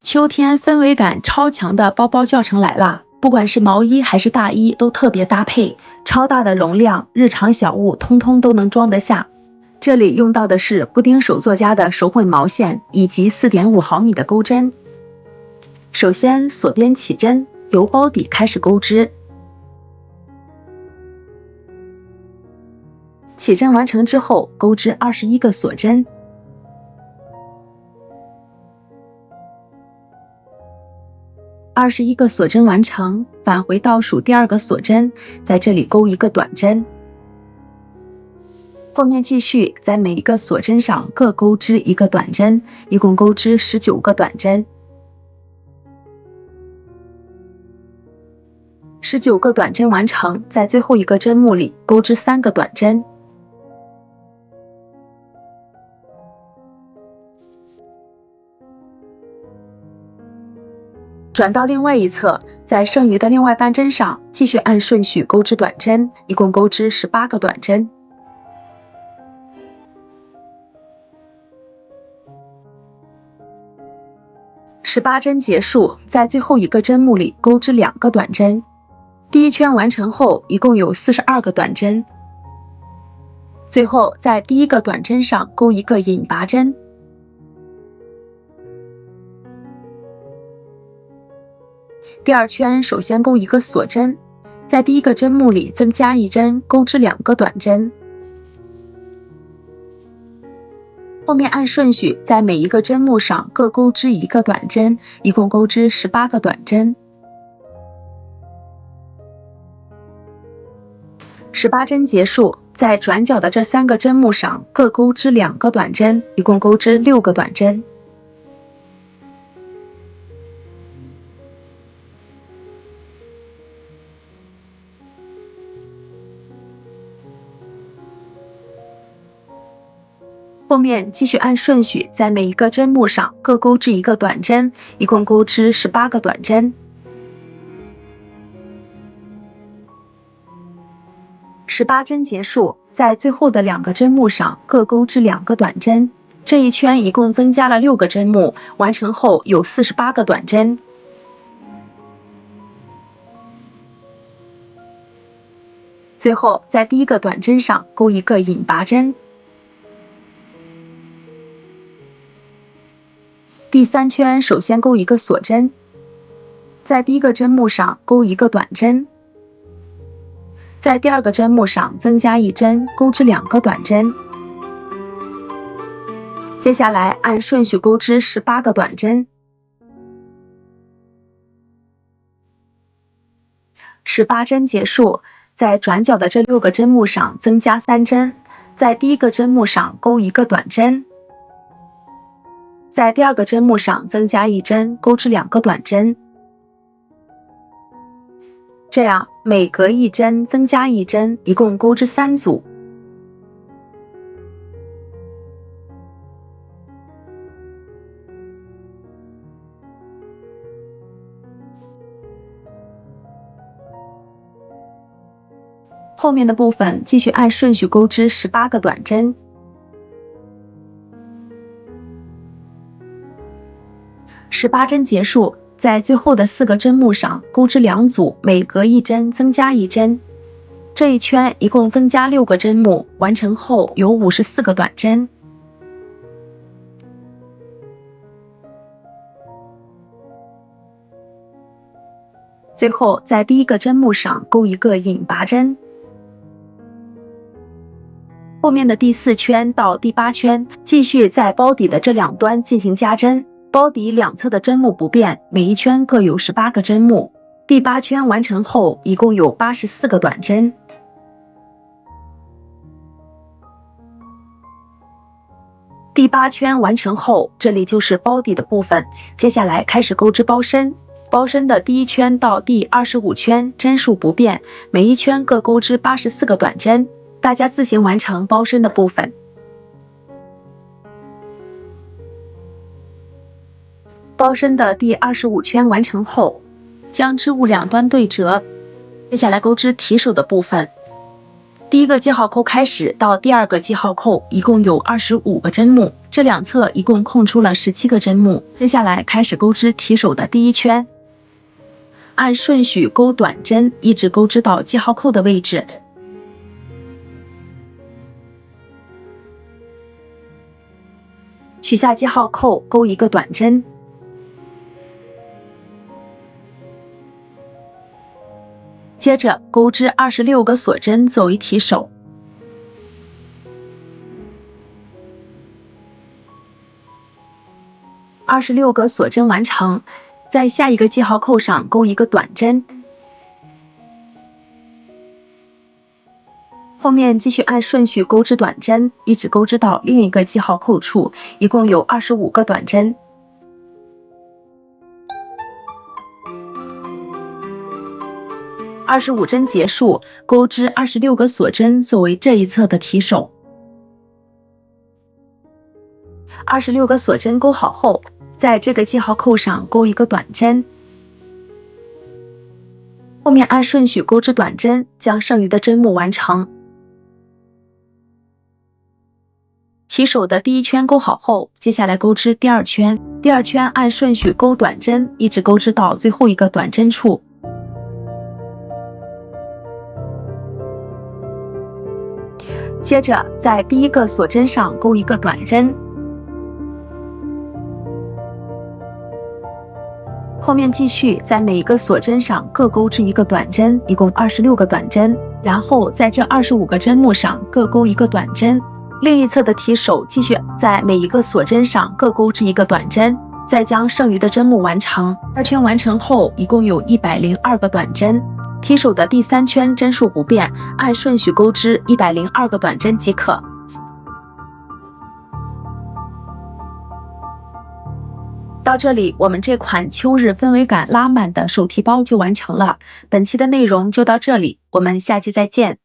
秋天氛围感超强的包包教程来啦！不管是毛衣还是大衣，都特别搭配，超大的容量，日常小物通通都能装得下。这里用到的是布丁手作家的手混毛线以及4.5毫米的钩针。首先锁边起针，由包底开始钩织。起针完成之后，钩织21个锁针。21个锁针完成，返回倒数第2个锁针，在这里钩一个短针。后面继续在每一个锁针上各钩织一个短针，一共钩织19个短针。19个短针完成，在最后一个针目里钩织3个短针。转到另外一侧，在剩余的另外半针上继续按顺序钩织短针，一共钩织18个短针。18针结束，在最后一个针目里钩织2个短针。第一圈完成后，一共有42个短针。最后在第一个短针上钩一个引拔针。第二圈首先钩一个锁针，在第一个针目里增加1针，钩织2个短针。后面按顺序在每一个针目上各钩织1个短针，一共钩织18个短针。18针结束，在转角的这3个针目上各钩织2个短针，一共钩织6个短针。后面继续按顺序在每一个针目上各钩织1个短针，一共钩织18个短针。18针结束，在最后的2个针目上各钩织2个短针。这一圈一共增加了6个针目，完成后有48个短针。最后在第一个短针上钩一个引拔针。第3圈首先钩一个锁针，在第一个针目上钩一个短针，在第2个针目上增加1针，钩织2个短针。接下来按顺序钩织18个短针。18针结束，在转角的这6个针目上增加3针，在第一个针目上钩一个短针，在第2个针目上增加1针，钩织2个短针。这样每隔1针增加1针，一共钩织3组。后面的部分继续按顺序钩织18个短针。18针结束，在最后的4个针目上钩织2组，每隔1针增加1针。这一圈一共增加6个针目，完成后有54个短针。最后在第一个针目上钩一个引拔针。后面的第4圈到第8圈，继续在包底的这2端进行加针。包底两侧的针目不变，每一圈各有18个针目。第8圈完成后，一共有84个短针。第8圈完成后，这里就是包底的部分。接下来开始钩织包身。包身的第1圈到第25圈针数不变，每一圈各钩织84个短针。大家自行完成包身的部分。包身的第25圈完成后，将织物两端对折，接下来钩织提手的部分。第一个记号扣开始到第二个记号扣一共有25个针目，这两侧一共空出了17个针目。接下来开始钩织提手的第一圈，按顺序钩短针，一直钩织到记号扣的位置。取下记号扣，钩一个短针，接着钩织26个锁针作为提手。26个锁针完成，在下一个记号扣上钩一个短针，后面继续按顺序钩织短针，一直钩织到另一个记号扣处，一共有25个短针。25针结束，钩织26个锁针作为这一侧的提手。26个锁针钩好后，在这个记号扣上钩一个短针，后面按顺序钩织短针，将剩余的针目完成。提手的第一圈钩好后，接下来钩织第二圈。第二圈按顺序钩短针，一直钩织到最后一个短针处。接着在第一个锁针上钩一个短针，后面继续在每一个锁针上各钩织一个短针，一共26个短针，然后在这25个针目上各钩一个短针。另一侧的提手继续在每一个锁针上各钩织一个短针，再将剩余的针目完成。2圈完成后，一共有102个短针。提手的第3圈针数不变，按顺序钩织102个短针即可。到这里，我们这款秋日氛围感拉满的手提包就完成了。本期的内容就到这里，我们下期再见。